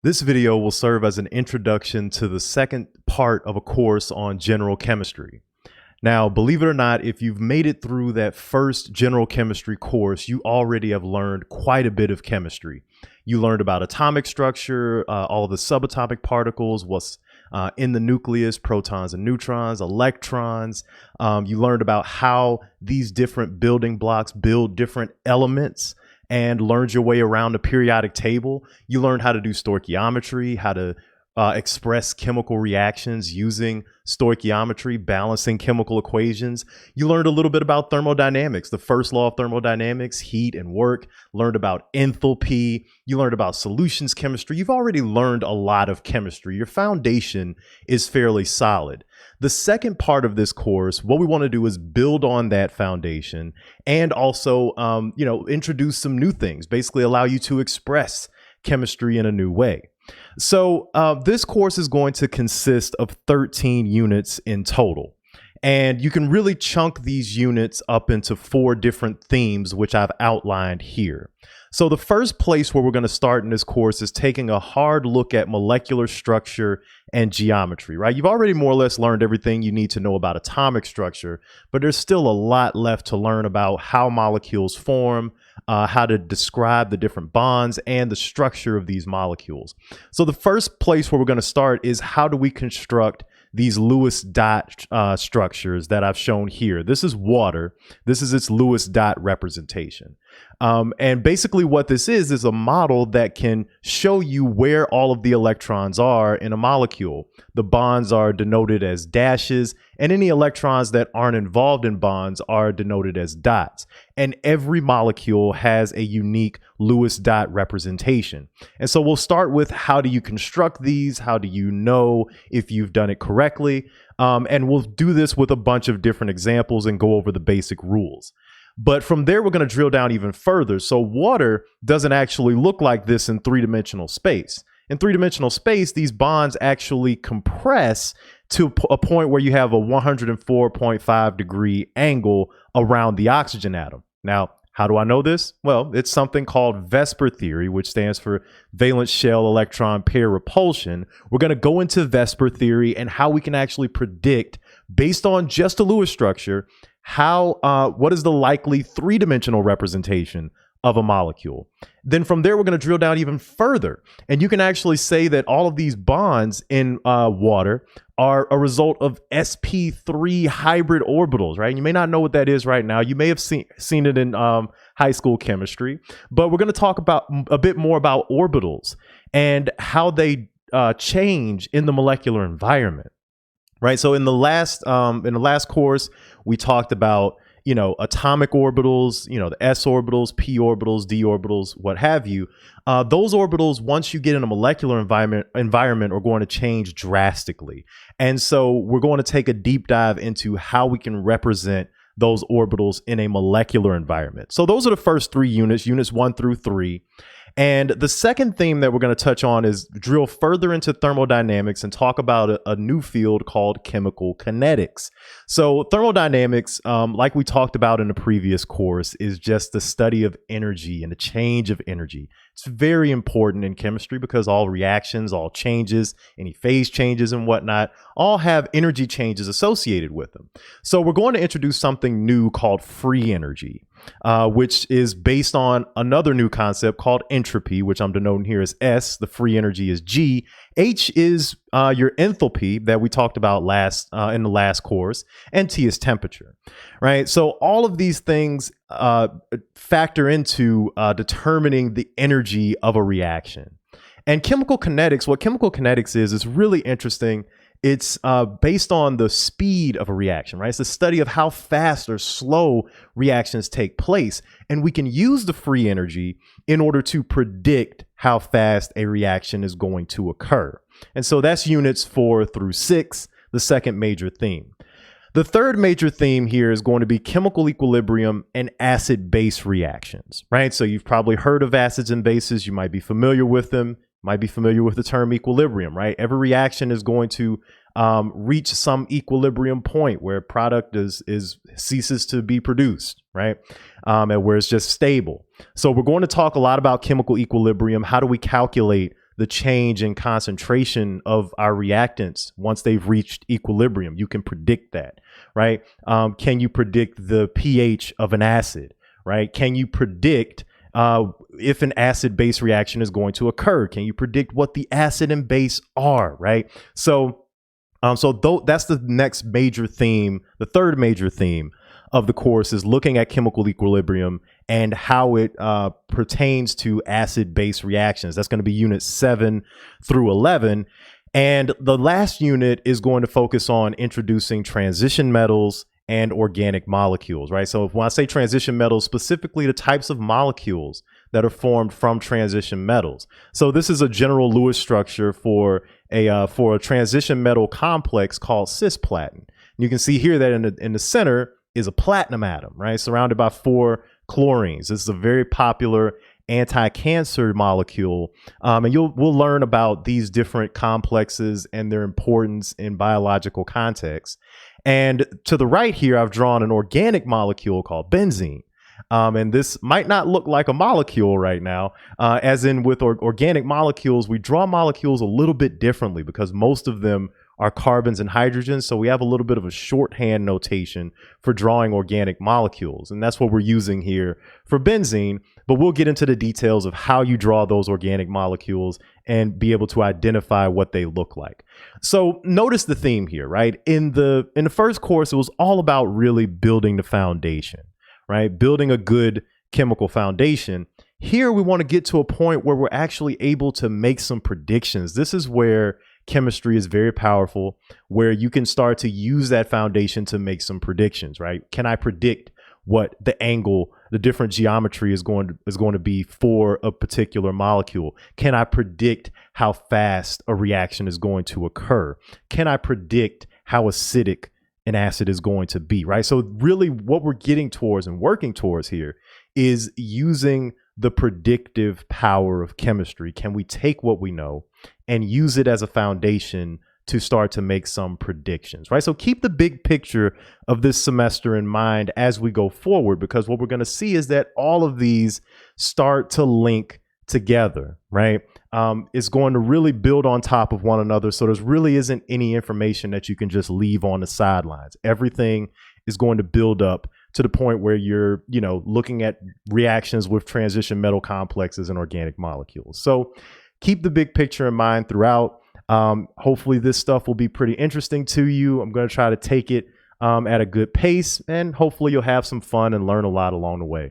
This video will serve as an introduction to the second part of a course on general chemistry. Now, believe it or not, if you've made it through that first general chemistry course, you already have learned quite a bit of chemistry. You learned about atomic structure, all the subatomic particles, what's in the nucleus, protons and neutrons, electrons. You learned about how these different building blocks build different elements and learned your way around the periodic table. You learned how to do stoichiometry, how to express chemical reactions using stoichiometry, balancing chemical equations. You learned a little bit about thermodynamics, the first law of thermodynamics, heat and work, learned about enthalpy. You learned about solutions chemistry. You've already learned a lot of chemistry. Your foundation is fairly solid. The second part of this course, what we want to do is build on that foundation and also, introduce some new things, basically allow you to express chemistry in a new way. So this course is going to consist of 13 units in total. And you can really chunk these units up into 4 different themes, which I've outlined here. So the first place where we're going to start in this course is taking a hard look at molecular structure and geometry, right? You've already more or less learned everything you need to know about atomic structure, but there's still a lot left to learn about how molecules form, how to describe the different bonds and the structure of these molecules. So the first place where we're going to start is how do we construct these Lewis dot structures that I've shown here. This is water. This is its Lewis dot representation. And basically what this is a model that can show you where all of the electrons are in a molecule. The bonds are denoted as dashes, and any electrons that aren't involved in bonds are denoted as dots. And every molecule has a unique Lewis dot representation. And so we'll start with how do you construct these? How do you know if you've done it correctly? And we'll do this with a bunch of different examples and go over the basic rules. But from there, we're going to drill down even further. So water doesn't actually look like this in 3-dimensional space. In 3-dimensional space, these bonds actually compress to a point where you have a 104.5 degree angle around the oxygen atom. Now, how do I know this? Well, it's something called VSEPR theory, which stands for valence shell electron pair repulsion. We're going to go into VSEPR theory and how we can actually predict, based on just a Lewis structure, what is the likely 3-dimensional representation of a molecule. Then from there, we're going to drill down even further. And you can actually say that all of these bonds in water are a result of sp3 hybrid orbitals, right? And you may not know what that is right now. You may have seen it in high school chemistry, but we're going to talk about a bit more about orbitals and how they change in the molecular environment, right? So in the last course, we talked about atomic orbitals, the s orbitals, p orbitals, d orbitals, what have you. Those orbitals, once you get in a molecular environment, are going to change drastically. And so we're going to take a deep dive into how we can represent those orbitals in a molecular environment. So those are the first 3 units, units 1 through 3. And the second theme that we're going to touch on is drill further into thermodynamics and talk about a new field called chemical kinetics. So thermodynamics, like we talked about in the previous course, is just the study of energy and the change of energy. It's very important in chemistry because all reactions, all changes, any phase changes and whatnot, all have energy changes associated with them. So we're going to introduce something new called free energy, which is based on another new concept called entropy, which I'm denoting here as S. The free energy is G. H is your enthalpy that we talked about in the last course, and T is temperature, right? So all of these things factor into determining the energy of a reaction. And chemical kinetics, what chemical kinetics is really interesting. It's based on the speed of a reaction, right? It's the study of how fast or slow reactions take place. And we can use the free energy in order to predict how fast a reaction is going to occur. And so that's units 4 through 6, the second major theme. The third major theme here is going to be chemical equilibrium and acid-base reactions, right? So you've probably heard of acids and bases. You might be familiar with them. Might be familiar with the term equilibrium, right? Every reaction is going to reach some equilibrium point where product ceases to be produced, right? And where it's just stable. So we're going to talk a lot about chemical equilibrium. How do we calculate the change in concentration of our reactants once they've reached equilibrium? You can predict that, right? Can you predict the pH of an acid, right? Can you predict if an acid-base reaction is going to occur? Can you predict what the acid and base are, right? So that's the next major theme. The third major theme of the course is looking at chemical equilibrium and how it pertains to acid-base reactions. That's going to be units 7 through 11. And the last unit is going to focus on introducing transition metals and organic molecules, right? So when I say transition metals, specifically the types of molecules that are formed from transition metals. So this is a general Lewis structure for a transition metal complex called cisplatin. And you can see here that in the center is a platinum atom, right? Surrounded by 4 chlorines. This is a very popular anti-cancer molecule. And we'll learn about these different complexes and their importance in biological context. And to the right here, I've drawn an organic molecule called benzene. And this might not look like a molecule right now, as in with organic molecules, we draw molecules a little bit differently because most of them are carbons and hydrogens. So we have a little bit of a shorthand notation for drawing organic molecules. And that's what we're using here for benzene. But we'll get into the details of how you draw those organic molecules and be able to identify what they look like. So notice the theme here, right? In the first course, it was all about really building the foundation, right? Building a good chemical foundation. Here, we want to get to a point where we're actually able to make some predictions. This is where chemistry is very powerful, where you can start to use that foundation to make some predictions, right? Can I predict what the angle, the different geometry is going to be for a particular molecule? Can I predict how fast a reaction is going to occur? Can I predict how acidic an acid is going to be, right? So really what we're getting towards and working towards here is using the predictive power of chemistry. Can we take what we know and use it as a foundation to start to make some predictions, right? So keep the big picture of this semester in mind as we go forward, because what we're going to see is that all of these start to link together, right? It's going to really build on top of one another. So there really isn't any information that you can just leave on the sidelines. Everything is going to build up to the point where you're, looking at reactions with transition metal complexes and organic molecules. So keep the big picture in mind throughout. Hopefully this stuff will be pretty interesting to you. I'm going to try to take it at a good pace, and hopefully you'll have some fun and learn a lot along the way.